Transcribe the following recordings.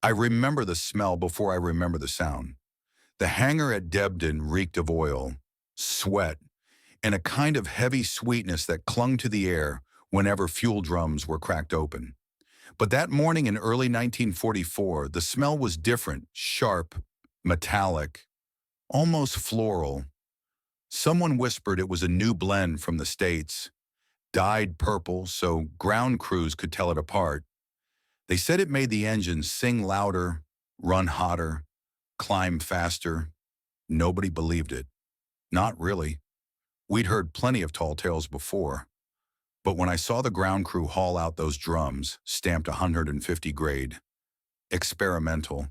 I remember the smell before I remember the sound. The hangar at Debden reeked of oil, sweat, and a kind of heavy sweetness that clung to the air whenever fuel drums were cracked open. But that morning in early 1944, the smell was different, sharp, metallic, almost floral. Someone whispered it was a new blend from the States, dyed purple so ground crews could tell it apart. They said it made the engines sing louder, run hotter, climb faster. Nobody believed it. Not really. We'd heard plenty of tall tales before. But when I saw the ground crew haul out those drums, stamped 150 grade, experimental,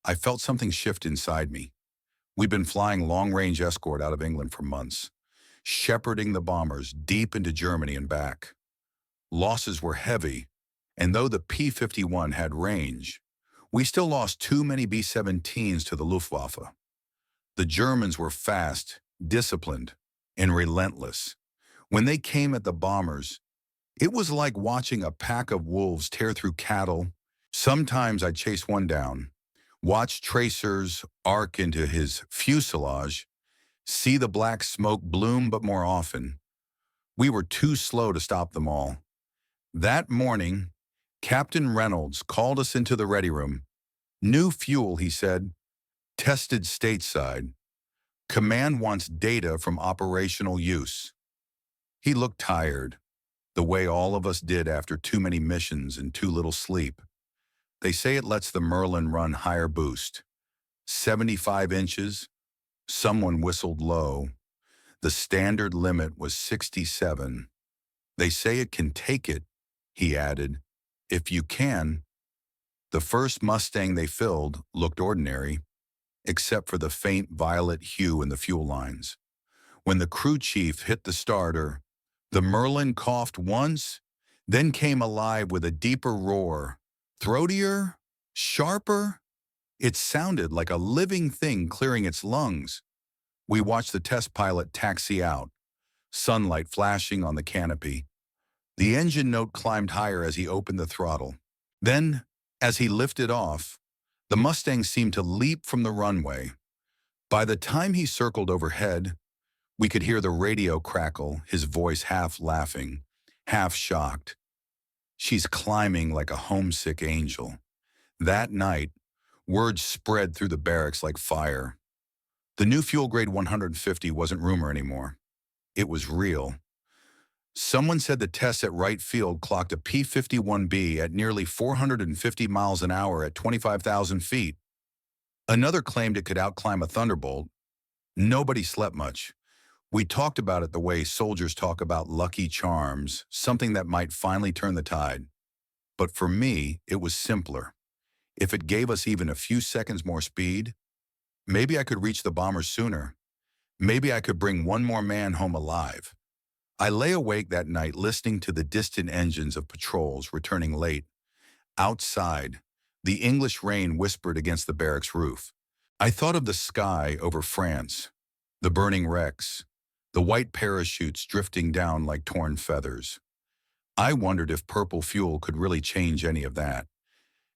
I felt something shift inside me. We'd been flying long-range escort out of England for months, shepherding the bombers deep into Germany and back. Losses were heavy, and though the P-51 had range, we still lost too many B-17s to the Luftwaffe. The Germans were fast, disciplined, and relentless. When they came at the bombers, it was like watching a pack of wolves tear through cattle. Sometimes I'd chase one down, watch tracers arc into his fuselage, see the black smoke bloom, but more often, we were too slow to stop them all. That morning, Captain Reynolds called us into the ready room. New fuel, he said, tested stateside. Command wants data from operational use. He looked tired, the way all of us did after too many missions and too little sleep. They say it lets the Merlin run higher boost. 75 inches. Someone whistled low. The standard limit was 67. They say it can take it, he added. If you can. The first Mustang they filled looked ordinary, except for the faint violet hue in the fuel lines. When the crew chief hit the starter, the Merlin coughed once, then came alive with a deeper roar. Throatier? Sharper? It sounded like a living thing clearing its lungs. We watched the test pilot taxi out, sunlight flashing on the canopy. The engine note climbed higher as he opened the throttle. Then, as he lifted off, the Mustang seemed to leap from the runway. By the time he circled overhead, we could hear the radio crackle, his voice half laughing, half shocked. She's climbing like a homesick angel. That night, word spread through the barracks like fire. The new fuel grade 150 wasn't rumor anymore. It was real. Someone said the tests at Wright Field clocked a P-51B at nearly 450 miles an hour at 25,000 feet. Another claimed it could outclimb a Thunderbolt. Nobody slept much. We talked about it the way soldiers talk about lucky charms, something that might finally turn the tide. But for me, it was simpler. If it gave us even a few seconds more speed, maybe I could reach the bombers sooner. Maybe I could bring one more man home alive. I lay awake that night listening to the distant engines of patrols returning late. Outside, the English rain whispered against the barracks roof. I thought of the sky over France, the burning wrecks, the white parachutes drifting down like torn feathers. I wondered if purple fuel could really change any of that.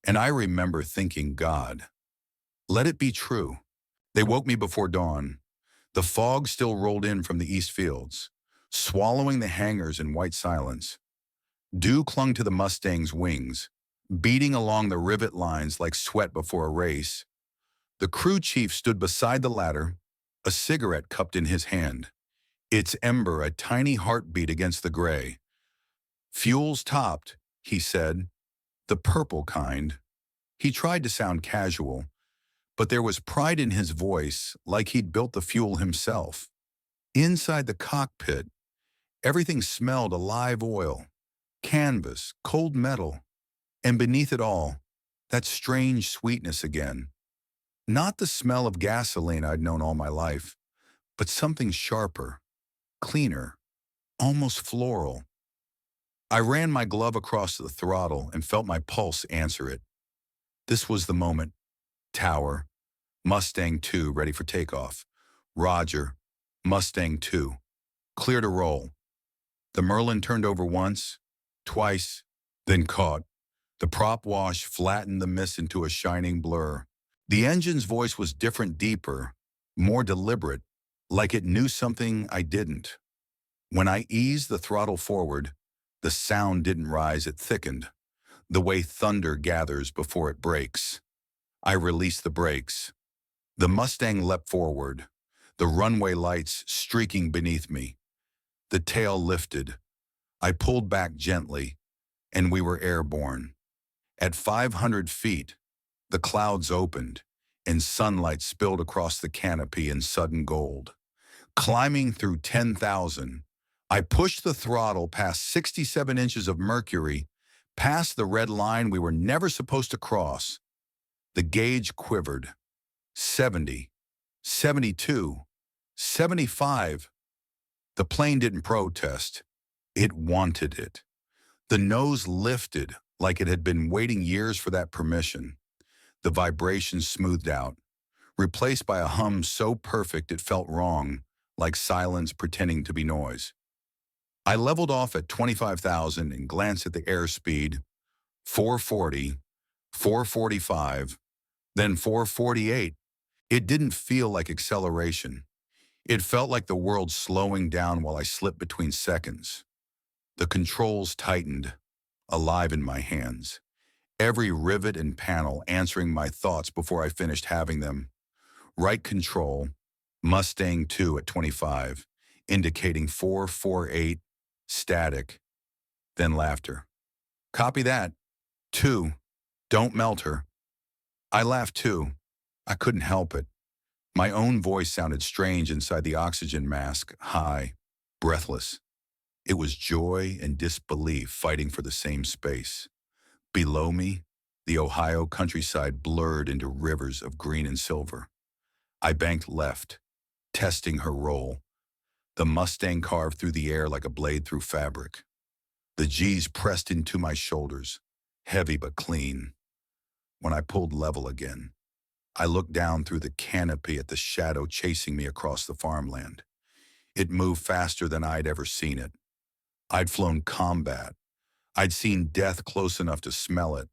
And I remember thinking, God, let it be true. They woke me before dawn. The fog still rolled in from the east fields, swallowing the hangars in white silence. Dew clung to the Mustang's wings, beating along the rivet lines like sweat before a race. The crew chief stood beside the ladder, a cigarette cupped in his hand, its ember a tiny heartbeat against the gray. Fuel's topped, he said, the purple kind. He tried to sound casual, but there was pride in his voice, like he'd built the fuel himself. Inside the cockpit, everything smelled of live oil, canvas, cold metal, and beneath it all, that strange sweetness again. Not the smell of gasoline I'd known all my life, but something sharper, cleaner, almost floral. I ran my glove across the throttle and felt my pulse answer it. This was the moment. Tower, Mustang 2 ready for takeoff. Roger, Mustang 2, clear to roll. The Merlin turned over once, twice, then caught. The prop wash flattened the mist into a shining blur. The engine's voice was different, deeper, more deliberate, like it knew something I didn't. When I eased the throttle forward, the sound didn't rise, it thickened, the way thunder gathers before it breaks. I released the brakes. The Mustang leapt forward, the runway lights streaking beneath me. The tail lifted. I pulled back gently, and we were airborne. At 500 feet, the clouds opened, and sunlight spilled across the canopy in sudden gold. Climbing through 10,000, I pushed the throttle past 67 inches of mercury, past the red line we were never supposed to cross. The gauge quivered. 70, 72, 75. The plane didn't protest. It wanted it. The nose lifted like it had been waiting years for that permission. The vibration smoothed out, replaced by a hum so perfect it felt wrong, like silence pretending to be noise. I leveled off at 25,000 and glanced at the airspeed. 440, 445, then 448. It didn't feel like acceleration. It felt like the world slowing down while I slipped between seconds. The controls tightened, alive in my hands. Every rivet and panel answering my thoughts before I finished having them. Right control, Mustang 2 at 25, indicating 448, static, then laughter. Copy that. 2, don't melt her. I laughed too. I couldn't help it. My own voice sounded strange inside the oxygen mask, high, breathless. It was joy and disbelief fighting for the same space. Below me, the Ohio countryside blurred into rivers of green and silver. I banked left, testing her roll. The Mustang carved through the air like a blade through fabric. The G's pressed into my shoulders, heavy but clean. When I pulled level again, I looked down through the canopy at the shadow chasing me across the farmland. It moved faster than I'd ever seen it. I'd flown combat. I'd seen death close enough to smell it.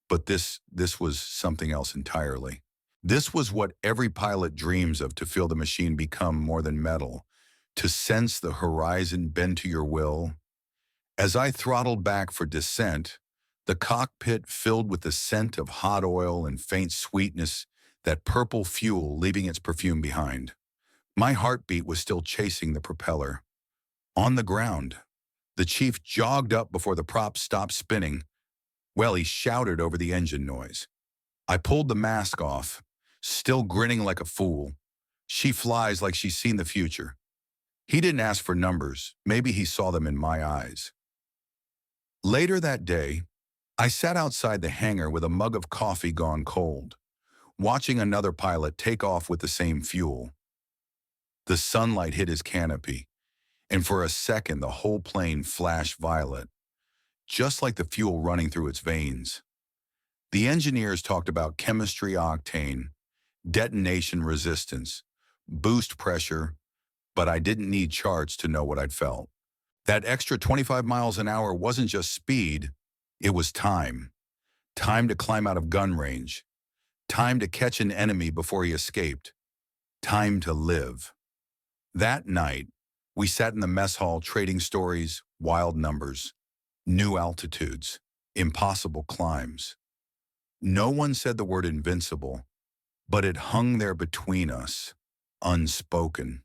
But this was something else entirely. This was what every pilot dreams of, to feel the machine become more than metal, to sense the horizon bend to your will. As I throttled back for descent, the cockpit filled with the scent of hot oil and faint sweetness, that purple fuel leaving its perfume behind. My heartbeat was still chasing the propeller. On the ground, the chief jogged up before the prop stopped spinning. Well, he shouted over the engine noise. I pulled the mask off, still grinning like a fool. She flies like she's seen the future. He didn't ask for numbers. Maybe he saw them in my eyes. Later that day, I sat outside the hangar with a mug of coffee gone cold, watching another pilot take off with the same fuel. The sunlight hit his canopy, and for a second the whole plane flashed violet, just like the fuel running through its veins. The engineers talked about chemistry, octane, detonation resistance, boost pressure, but I didn't need charts to know what I'd felt. That extra 25 miles an hour wasn't just speed, it was time. Time to climb out of gun range. Time to catch an enemy before he escaped. Time to live. That night, we sat in the mess hall trading stories, wild numbers, new altitudes, impossible climbs. No one said the word invincible, but it hung there between us, unspoken.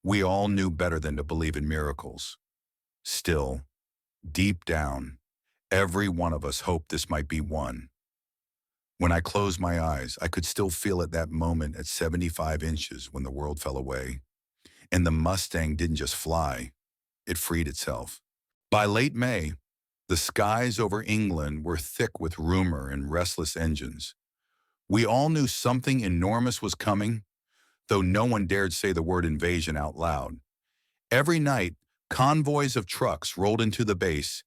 We all knew better than to believe in miracles. Still, deep down, every one of us hoped this might be one. When I closed my eyes, I could still feel it, that moment at 75 inches when the world fell away. And the Mustang didn't just fly, it freed itself. By late May, the skies over England were thick with rumor and restless engines. We all knew something enormous was coming, though no one dared say the word invasion out loud. Every night, convoys of trucks rolled into the base,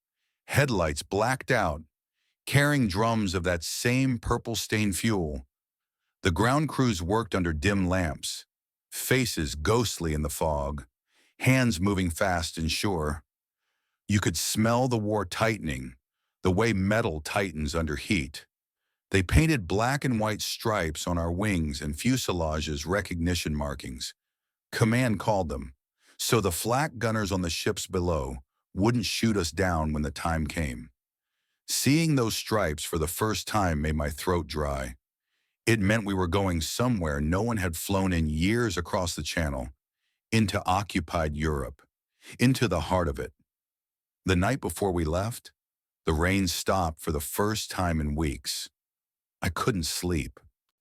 headlights blacked out, carrying drums of that same purple-stained fuel. The ground crews worked under dim lamps, faces ghostly in the fog, hands moving fast and sure. You could smell the war tightening, the way metal tightens under heat. They painted black and white stripes on our wings and fuselages recognition markings. Command called them, so the flak gunners on the ships below wouldn't shoot us down when the time came. Seeing those stripes for the first time made my throat dry. It meant we were going somewhere no one had flown in years across the channel, into occupied Europe, into the heart of it. The night before we left, the rain stopped for the first time in weeks. I couldn't sleep.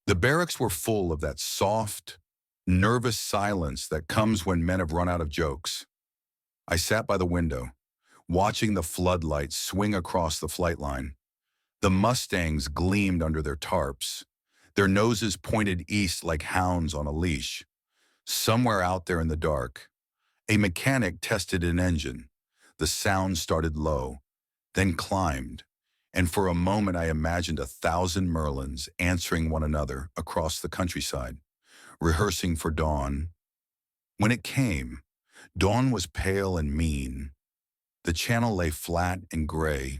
The barracks were full of that soft, nervous silence that comes when men have run out of jokes. I sat by the window, watching the floodlights swing across the flight line. The Mustangs gleamed under their tarps, their noses pointed east like hounds on a leash. Somewhere out there in the dark, a mechanic tested an engine. The sound started low, then climbed, and for a moment I imagined 1,000 Merlins answering one another across the countryside, rehearsing for dawn. When it came, dawn was pale and mean. The channel lay flat and gray,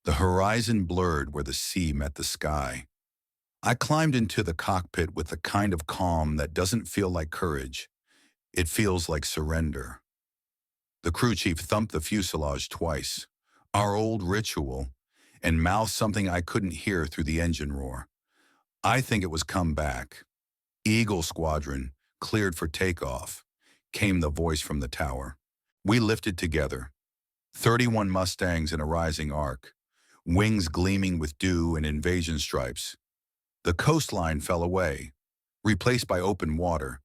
the horizon blurred where the sea met the sky. I climbed into the cockpit with the kind of calm that doesn't feel like courage. It feels like surrender. The crew chief thumped the fuselage twice, our old ritual, and mouthed something I couldn't hear through the engine roar. I think it was come back. Eagle Squadron, cleared for takeoff, came the voice from the tower. We lifted together, 31 Mustangs in a rising arc, wings gleaming with dew and invasion stripes. The coastline fell away, replaced by open water.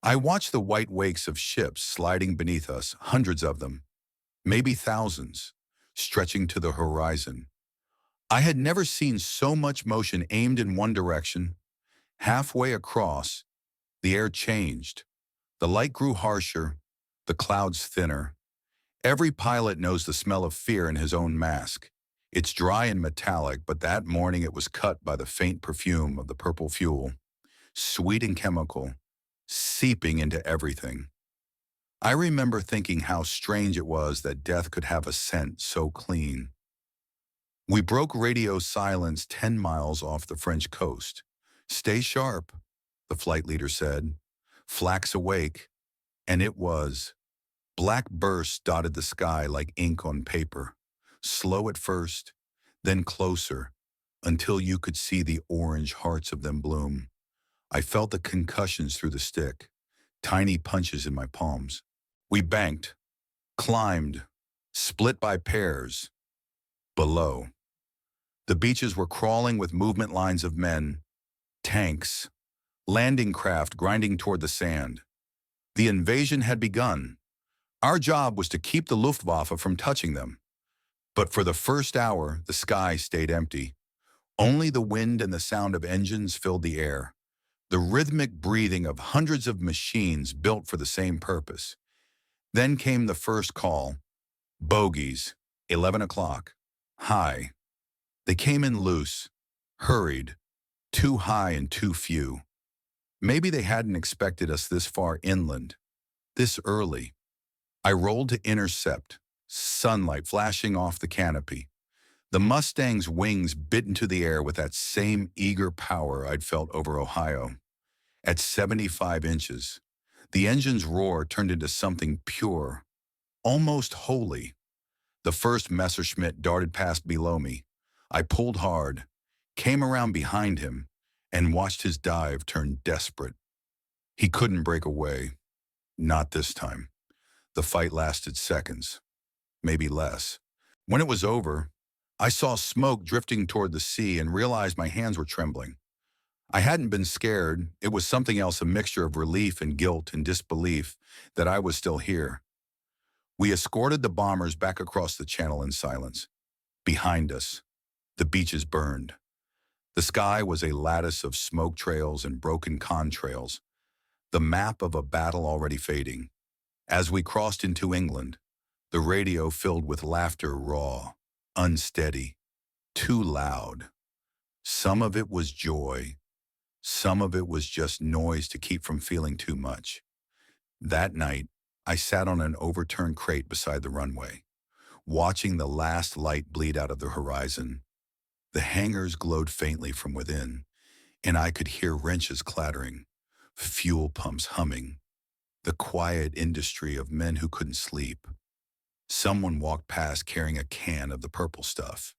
I watched the white wakes of ships sliding beneath us, hundreds of them, maybe thousands, stretching to the horizon. I had never seen so much motion aimed in one direction. Halfway across, the air changed. The light grew harsher, the clouds thinner. Every pilot knows the smell of fear in his own mask. It's dry and metallic, but that morning it was cut by the faint perfume of the purple fuel, sweet and chemical, seeping into everything. I remember thinking how strange it was that death could have a scent so clean. We broke radio silence 10 miles off the French coast. "Stay sharp," the flight leader said. "Flak's awake." And it was. Black bursts dotted the sky like ink on paper. Slow at first, then closer, until you could see the orange hearts of them bloom. I felt the concussions through the stick, tiny punches in my palms. We banked, climbed, split by pairs. Below, the beaches were crawling with movement lines of men, tanks, landing craft grinding toward the sand. The invasion had begun. Our job was to keep the Luftwaffe from touching them. But for the first hour, the sky stayed empty. Only the wind and the sound of engines filled the air, the rhythmic breathing of hundreds of machines built for the same purpose. Then came the first call. Bogies, 11 o'clock. High. They came in loose, hurried, too high and too few. Maybe they hadn't expected us this far inland, this early. I rolled to intercept, sunlight flashing off the canopy. The Mustang's wings bit into the air with that same eager power I'd felt over Ohio. At 75 inches, the engine's roar turned into something pure, almost holy. The first Messerschmitt darted past below me. I pulled hard, came around behind him, and watched his dive turn desperate. He couldn't break away. Not this time. The fight lasted seconds, maybe less. When it was over, I saw smoke drifting toward the sea and realized my hands were trembling. I hadn't been scared. It was something else, a mixture of relief and guilt and disbelief that I was still here. We escorted the bombers back across the channel in silence. Behind us, the beaches burned. The sky was a lattice of smoke trails and broken contrails, the map of a battle already fading. As we crossed into England, the radio filled with laughter, raw, unsteady, too loud. Some of it was joy. Some of it was just noise to keep from feeling too much. That night, I sat on an overturned crate beside the runway, watching the last light bleed out of the horizon. The hangars glowed faintly from within, and I could hear wrenches clattering, fuel pumps humming, the quiet industry of men who couldn't sleep. Someone walked past carrying a can of the purple stuff,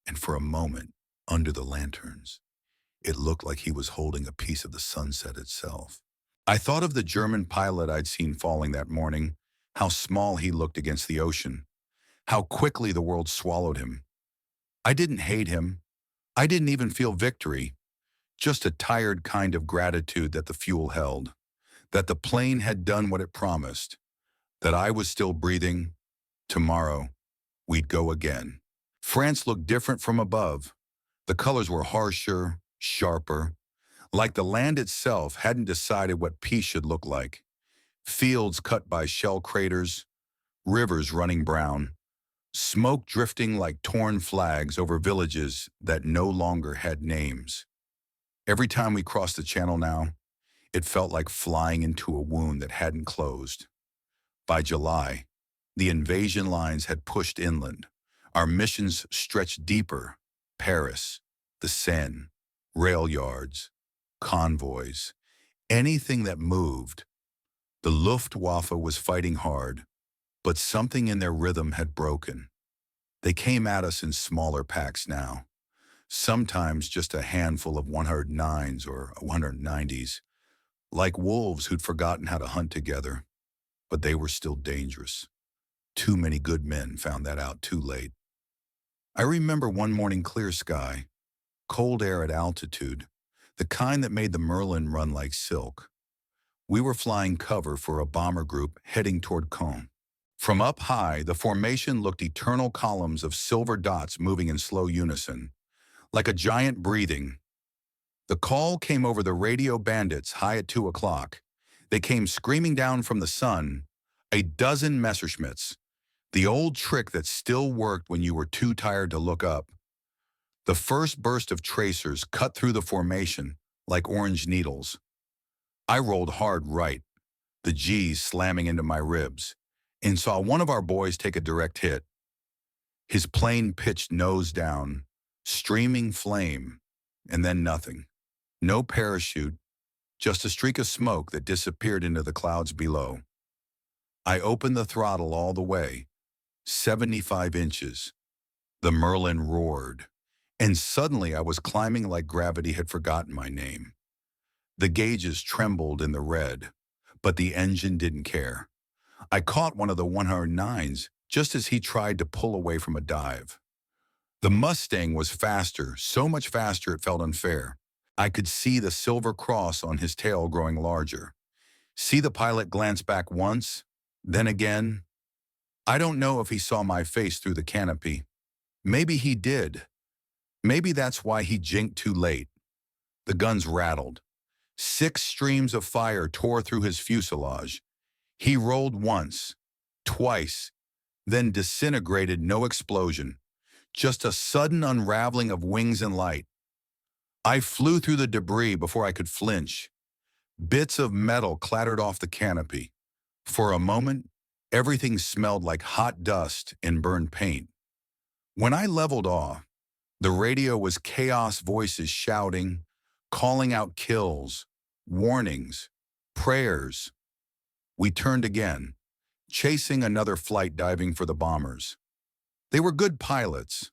and for a moment, under the lanterns, it looked like he was holding a piece of the sunset itself. I thought of the German pilot I'd seen falling that morning, how small he looked against the ocean, how quickly the world swallowed him. I didn't hate him. I didn't even feel victory, just a tired kind of gratitude that the fuel held, that the plane had done what it promised, that I was still breathing. Tomorrow, we'd go again. France looked different from above. The colors were harsher, sharper, like the land itself hadn't decided what peace should look like. Fields cut by shell craters, rivers running brown, smoke drifting like torn flags over villages that no longer had names. Every time we crossed the channel now, it felt like flying into a wound that hadn't closed. By July, the invasion lines had pushed inland. Our missions stretched deeper. Paris, the Seine, rail yards, convoys, anything that moved. The Luftwaffe was fighting hard, but something in their rhythm had broken. They came at us in smaller packs now, sometimes just a handful of 109s or 190s, like wolves who'd forgotten how to hunt together, but they were still dangerous. Too many good men found that out too late. I remember one morning clear sky, cold air at altitude, the kind that made the Merlin run like silk. We were flying cover for a bomber group heading toward Caen. From up high, the formation looked eternal columns of silver dots moving in slow unison, like a giant breathing. The call came over the radio bandits high at 2 o'clock. They came screaming down from the sun, a dozen Messerschmitts, the old trick that still worked when you were too tired to look up. The first burst of tracers cut through the formation like orange needles. I rolled hard right, the G's slamming into my ribs, and saw one of our boys take a direct hit. His plane pitched nose down, streaming flame, and then nothing. No parachute, just a streak of smoke that disappeared into the clouds below. I opened the throttle all the way, 75 inches. The Merlin roared, and suddenly I was climbing like gravity had forgotten my name. The gauges trembled in the red, but the engine didn't care. I caught one of the 109s just as he tried to pull away from a dive. The Mustang was faster, so much faster it felt unfair. I could see the silver cross on his tail growing larger. See the pilot glance back once, then again. I don't know if he saw my face through the canopy. Maybe he did. Maybe that's why he jinked too late. The guns rattled. 6 streams of fire tore through his fuselage. He rolled once, twice, then disintegrated, no explosion. Just a sudden unraveling of wings and light. I flew through the debris before I could flinch. Bits of metal clattered off the canopy. For a moment, everything smelled like hot dust and burned paint. When I leveled off, the radio was chaos voices shouting, calling out kills, warnings, prayers. We turned again, chasing another flight diving for the bombers. They were good pilots,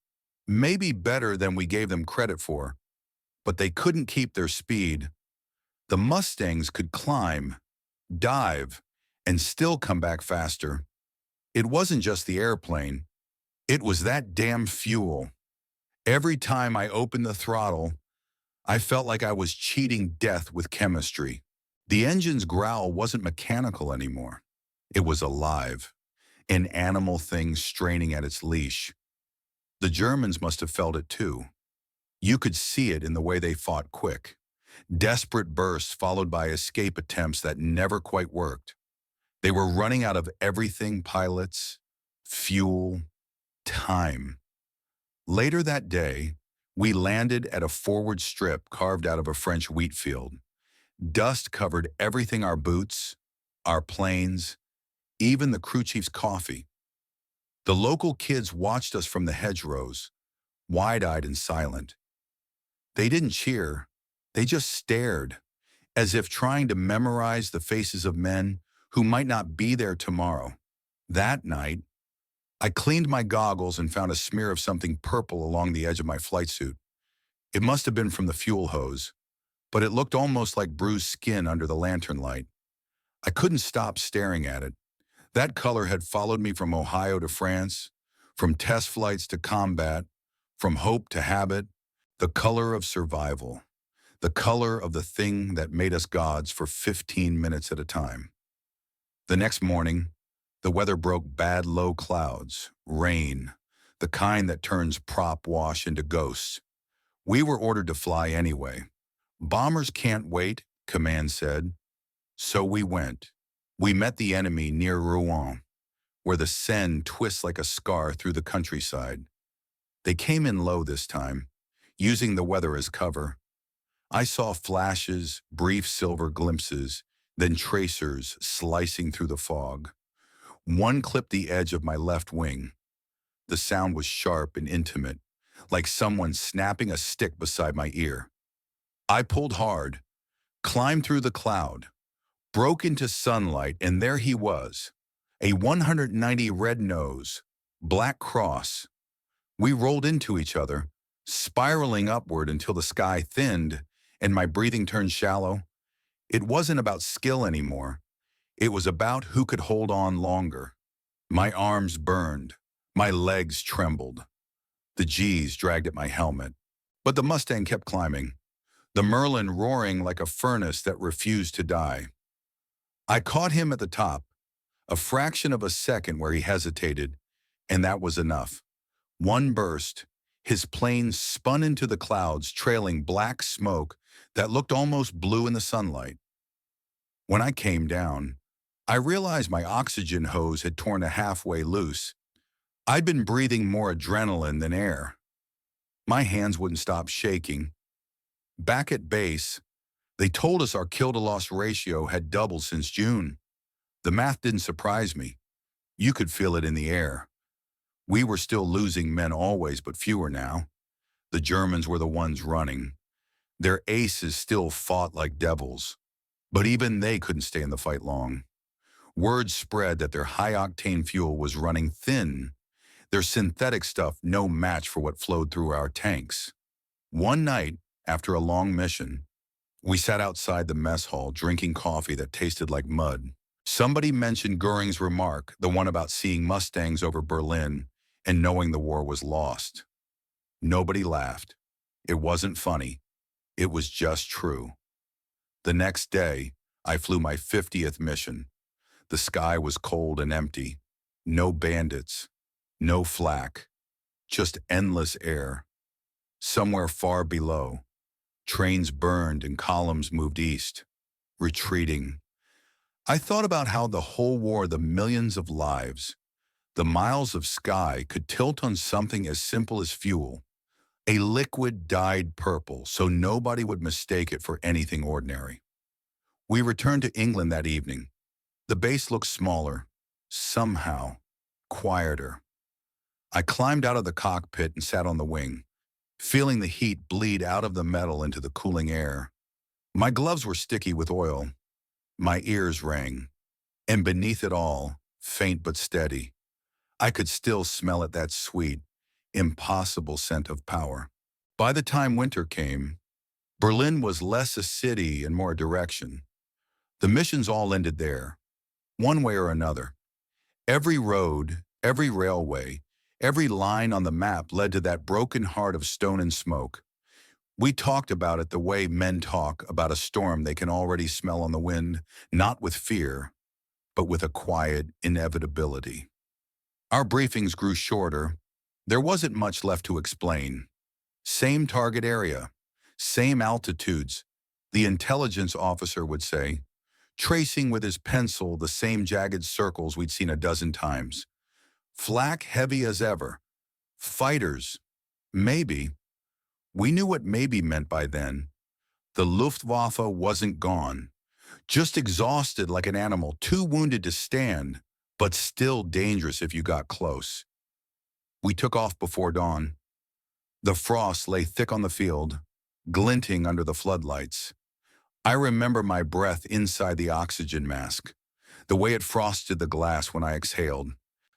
maybe better than we gave them credit for, but they couldn't keep their speed. The Mustangs could climb, dive, and still come back faster. It wasn't just the airplane. It was that damn fuel. Every time I opened the throttle, I felt like I was cheating death with chemistry. The engine's growl wasn't mechanical anymore. It was alive, an animal thing straining at its leash. The Germans must have felt it too. You could see it in the way they fought quick. Desperate bursts followed by escape attempts that never quite worked. They were running out of everything: pilots, fuel, time. Later that day, we landed at a forward strip carved out of a French wheat field. Dust covered everything: our boots, our planes, even the crew chief's coffee. The local kids watched us from the hedgerows, wide-eyed and silent. They didn't cheer. They just stared, as if trying to memorize the faces of men who might not be there tomorrow. That night, I cleaned my goggles and found a smear of something purple along the edge of my flight suit. It must have been from the fuel hose, but it looked almost like bruised skin under the lantern light. I couldn't stop staring at it. That color had followed me from Ohio to France, from test flights to combat, from hope to habit, the color of survival, the color of the thing that made us gods for 15 minutes at a time. The next morning, the weather broke bad low clouds, rain, the kind that turns prop wash into ghosts. We were ordered to fly anyway. Bombers can't wait, command said. So we went. We met the enemy near Rouen, where the Seine twists like a scar through the countryside. They came in low this time, using the weather as cover. I saw flashes, brief silver glimpses, then tracers slicing through the fog. One clipped the edge of my left wing. The sound was sharp and intimate, like someone snapping a stick beside my ear. I pulled hard, climbed through the cloud, broke into sunlight, and there he was, a 190 red nose, black cross. We rolled into each other, spiraling upward until the sky thinned and my breathing turned shallow. It wasn't about skill anymore. It was about who could hold on longer. My arms burned. My legs trembled. The G's dragged at my helmet. But the Mustang kept climbing, the Merlin roaring like a furnace that refused to die. I caught him at the top, a fraction of a second where he hesitated, and that was enough. One burst, his plane spun into the clouds, trailing black smoke that looked almost blue in the sunlight. When I came down, I realized my oxygen hose had torn halfway loose. I'd been breathing more adrenaline than air. My hands wouldn't stop shaking. Back at base, they told us our kill-to-loss ratio had doubled since June. The math didn't surprise me. You could feel it in the air. We were still losing men always, but fewer now. The Germans were the ones running. Their aces still fought like devils, but even they couldn't stay in the fight long. Word spread that their high-octane fuel was running thin, their synthetic stuff no match for what flowed through our tanks. One night, after a long mission, we sat outside the mess hall drinking coffee that tasted like mud. Somebody mentioned Goering's remark, the one about seeing Mustangs over Berlin and knowing the war was lost. Nobody laughed. It wasn't funny. It was just true. The next day, I flew my 50th mission. The sky was cold and empty. No bandits. No flak. Just endless air. Somewhere far below, trains burned and columns moved east, retreating. I thought about how the whole war, the millions of lives, the miles of sky could tilt on something as simple as fuel, a liquid dyed purple so nobody would mistake it for anything ordinary. We returned to England that evening. The base looked smaller, somehow, quieter. I climbed out of the cockpit and sat on the wing, feeling the heat bleed out of the metal into the cooling air. My gloves were sticky with oil. My ears rang. And beneath it all, faint but steady, I could still smell it, that sweet, impossible scent of power. By the time winter came, Berlin was less a city and more a direction. The missions all ended there, one way or another. Every road, every railway, every line on the map led to that broken heart of stone and smoke. We talked about it the way men talk about a storm they can already smell on the wind, not with fear, but with a quiet inevitability. Our briefings grew shorter. There wasn't much left to explain. Same target area, same altitudes, the intelligence officer would say, tracing with his pencil the same jagged circles we'd seen a dozen times. Flak heavy as ever. Fighters. Maybe. We knew what maybe meant by then. The Luftwaffe wasn't gone. Just exhausted like an animal, too wounded to stand, but still dangerous if you got close. We took off before dawn. The frost lay thick on the field, glinting under the floodlights. I remember my breath inside the oxygen mask, the way it frosted the glass when I exhaled.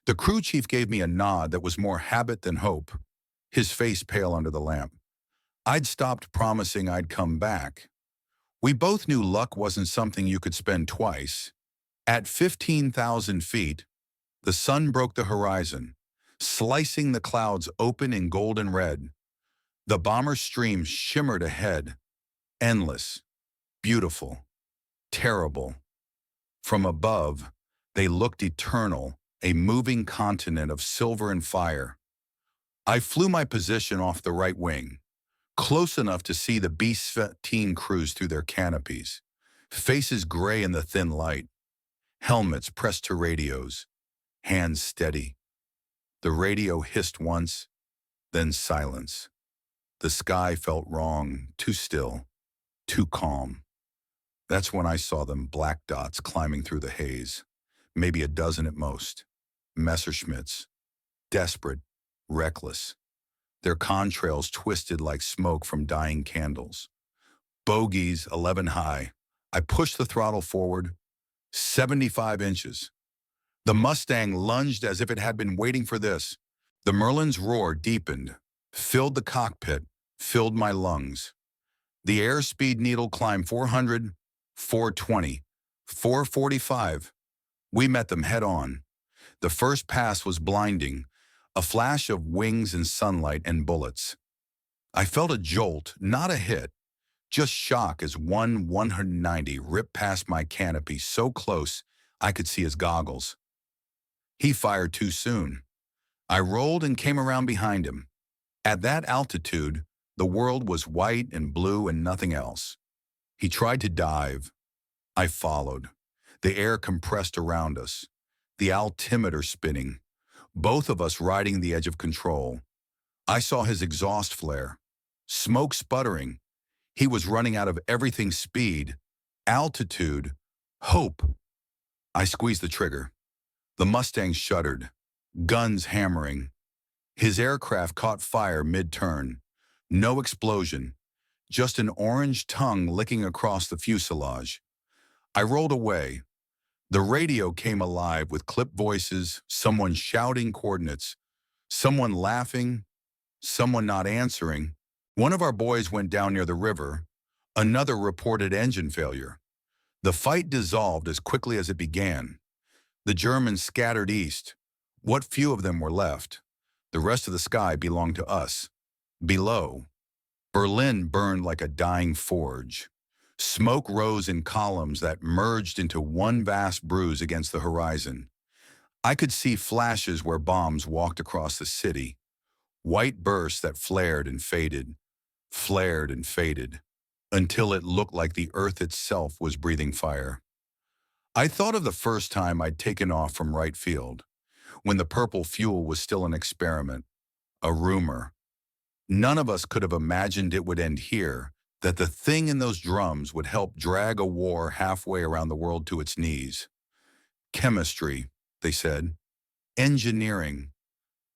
The crew chief gave me a nod that was more habit than hope, his face pale under the lamp. I'd stopped promising I'd come back. We both knew luck wasn't something you could spend twice. At 15,000 feet, the sun broke the horizon, slicing the clouds open in golden red. The bomber's streams shimmered ahead, endless, beautiful, terrible. From above, they looked eternal, a moving continent of silver and fire. I flew my position off the right wing, close enough to see the B-15 crews through their canopies, faces gray in the thin light, helmets pressed to radios, hands steady. The radio hissed once, then silence. The sky felt wrong, too still, too calm. That's when I saw them, black dots climbing through the haze, maybe a dozen at most. Messerschmitts, desperate, reckless. Their contrails twisted like smoke from dying candles. Bogies 11 high. I pushed the throttle forward, 75 inches. The Mustang lunged as if it had been waiting for this. The Merlin's roar deepened, filled the cockpit, filled my lungs. The airspeed needle climbed 400, 420, 445. We met them head on. The first pass was blinding, a flash of wings and sunlight and bullets. I felt a jolt, not a hit, just shock as 190 ripped past my canopy so close I could see his goggles. He fired too soon. I rolled and came around behind him. At that altitude, the world was white and blue and nothing else. He tried to dive. I followed. The air compressed around us, the altimeter spinning, both of us riding the edge of control. I saw his exhaust flare, smoke sputtering. He was running out of everything's speed, altitude, hope. I squeezed the trigger. The Mustang shuddered, guns hammering. His aircraft caught fire mid-turn. No explosion, just an orange tongue licking across the fuselage. I rolled away. The radio came alive with clipped voices, someone shouting coordinates, someone laughing, someone not answering. One of our boys went down near the river. Another reported engine failure. The fight dissolved as quickly as it began. The Germans scattered east. What few of them were left? The rest of the sky belonged to us. Below, Berlin burned like a dying forge. Smoke rose in columns that merged into one vast bruise against the horizon. I could see flashes where bombs walked across the city, white bursts that flared and faded, until it looked like the earth itself was breathing fire. I thought of the first time I'd taken off from right field, when the purple fuel was still an experiment, a rumor. None of us could have imagined it would end here, that the thing in those drums would help drag a war halfway around the world to its knees. Chemistry, they said. Engineering,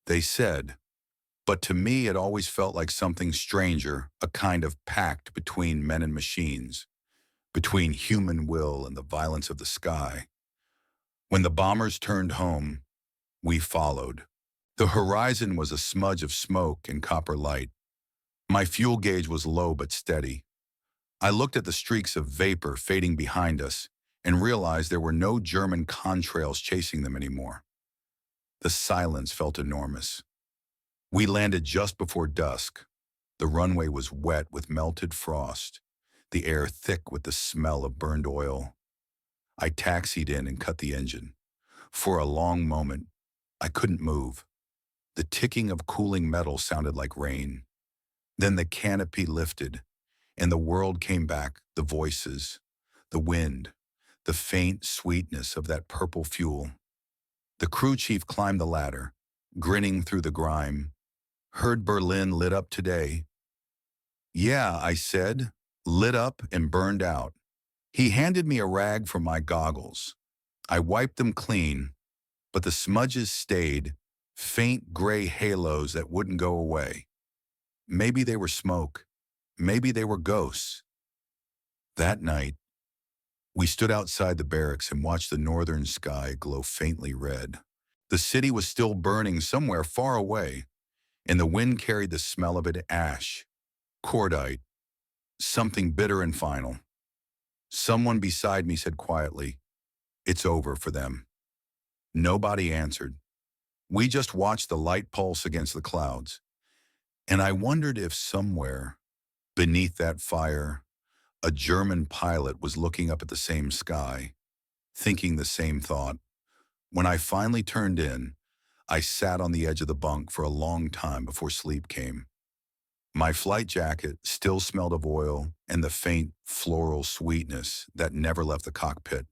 they said. But to me, it always felt like something stranger, a kind of pact between men and machines, between human will and the violence of the sky. When the bombers turned home, we followed. The horizon was a smudge of smoke and copper light. My fuel gauge was low but steady. I looked at the streaks of vapor fading behind us and realized there were no German contrails chasing them anymore. The silence felt enormous. We landed just before dusk. The runway was wet with melted frost, the air thick with the smell of burned oil. I taxied in and cut the engine. For a long moment, I couldn't move. The ticking of cooling metal sounded like rain. Then the canopy lifted, and the world came back, the voices, the wind, the faint sweetness of that purple fuel. The crew chief climbed the ladder, grinning through the grime. Heard Berlin lit up today. Yeah, I said, lit up and burned out. He handed me a rag from my goggles. I wiped them clean, but the smudges stayed, faint gray halos that wouldn't go away. Maybe they were smoke. Maybe they were ghosts. That night, we stood outside the barracks and watched the northern sky glow faintly red. The city was still burning somewhere far away, and the wind carried the smell of it: ash, cordite, something bitter and final. Someone beside me said quietly, "It's over for them." Nobody answered. We just watched the light pulse against the clouds, and I wondered if somewhere, beneath that fire, a German pilot was looking up at the same sky, thinking the same thought. When I finally turned in, I sat on the edge of the bunk for a long time before sleep came. My flight jacket still smelled of oil and the faint floral sweetness that never left the cockpit.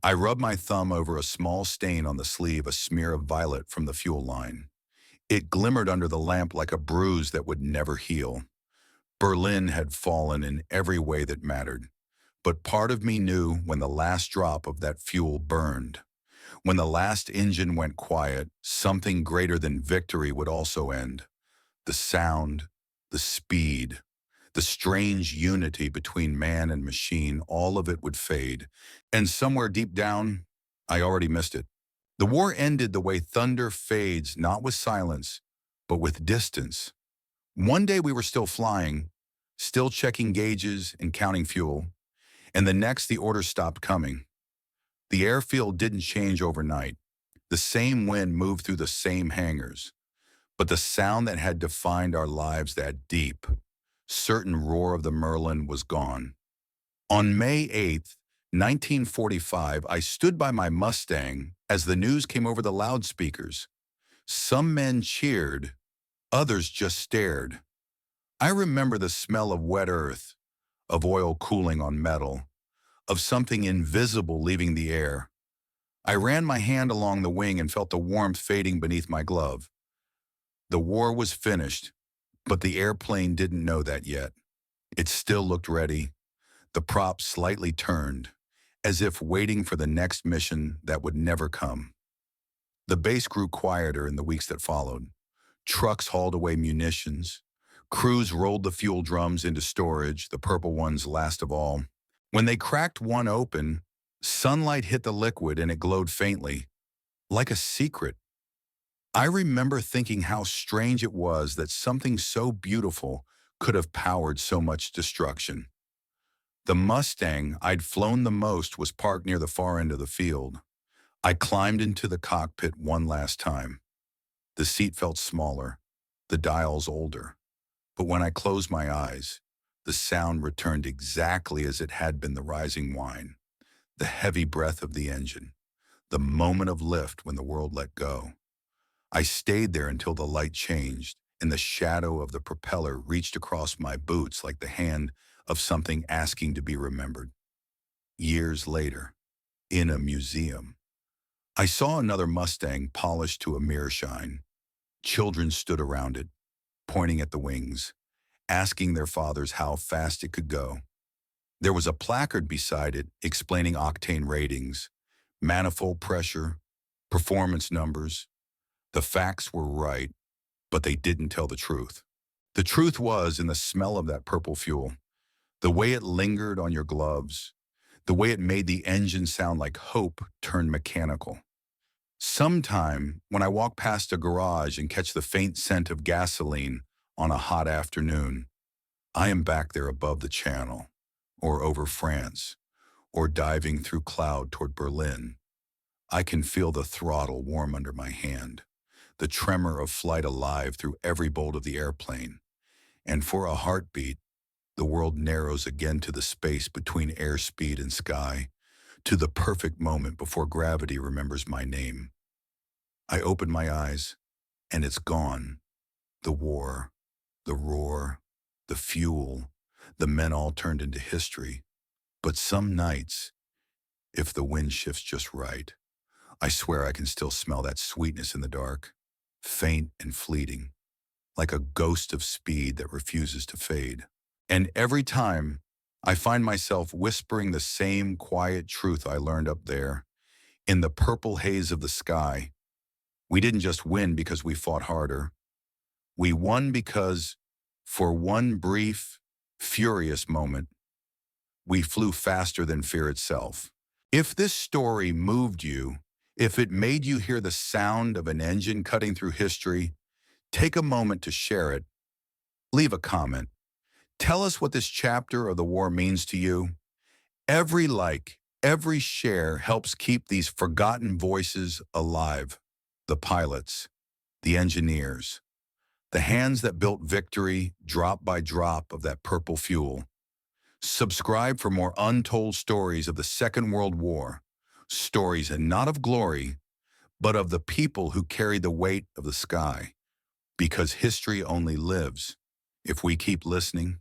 I rubbed my thumb over a small stain on the sleeve, a smear of violet from the fuel line. It glimmered under the lamp like a bruise that would never heal. Berlin had fallen in every way that mattered. But part of me knew when the last drop of that fuel burned, when the last engine went quiet, something greater than victory would also end. The sound, the speed, the strange unity between man and machine, all of it would fade. And somewhere deep down, I already missed it. The war ended the way thunder fades, not with silence, but with distance. One day we were still flying, still checking gauges and counting fuel, and the next the orders stopped coming. The airfield didn't change overnight. The same wind moved through the same hangars, but the sound that had defined our lives, that deep, certain roar of the Merlin, was gone. On May 8th, 1945, I stood by my Mustang as the news came over the loudspeakers. Some men cheered, others just stared. I remember the smell of wet earth, of oil cooling on metal, of something invisible leaving the air. I ran my hand along the wing and felt the warmth fading beneath my glove. The war was finished, but the airplane didn't know that yet. It still looked ready, the prop slightly turned, as if waiting for the next mission that would never come. The base grew quieter in the weeks that followed. Trucks hauled away munitions. Crews rolled the fuel drums into storage, the purple ones last of all. When they cracked one open, sunlight hit the liquid and it glowed faintly, like a secret. I remember thinking how strange it was that something so beautiful could have powered so much destruction. The Mustang I'd flown the most was parked near the far end of the field. I climbed into the cockpit one last time. The seat felt smaller, the dials older. But when I closed my eyes, the sound returned exactly as it had been: the rising whine, the heavy breath of the engine, the moment of lift when the world let go. I stayed there until the light changed and the shadow of the propeller reached across my boots like the hand of something asking to be remembered. Years later, in a museum, I saw another Mustang polished to a mere shine. Children stood around it, pointing at the wings, asking their fathers how fast it could go. There was a placard beside it explaining octane ratings, manifold pressure, performance numbers. The facts were right, but they didn't tell the truth. The truth was in the smell of that purple fuel, the way it lingered on your gloves, the way it made the engine sound like hope turned mechanical. Sometime, when I walk past a garage and catch the faint scent of gasoline on a hot afternoon, I am back there above the Channel, or over France, or diving through cloud toward Berlin. I can feel the throttle warm under my hand, the tremor of flight alive through every bolt of the airplane. And for a heartbeat, the world narrows again to the space between airspeed and sky, to the perfect moment before gravity remembers my name. I open my eyes, and it's gone. The war, the roar, the fuel, the men all turned into history. But some nights, if the wind shifts just right, I swear I can still smell that sweetness in the dark, faint and fleeting, like a ghost of speed that refuses to fade. And every time, I find myself whispering the same quiet truth I learned up there, in the purple haze of the sky. We didn't just win because we fought harder. We won because, for one brief, furious moment, we flew faster than fear itself. If this story moved you, if it made you hear the sound of an engine cutting through history, take a moment to share it. Leave a comment. Tell us what this chapter of the war means to you. Every like, every share helps keep these forgotten voices alive. The pilots, the engineers, the hands that built victory drop by drop of that purple fuel. Subscribe for more untold stories of the Second World War, stories and not of glory, but of the people who carried the weight of the sky, because history only lives if we keep listening.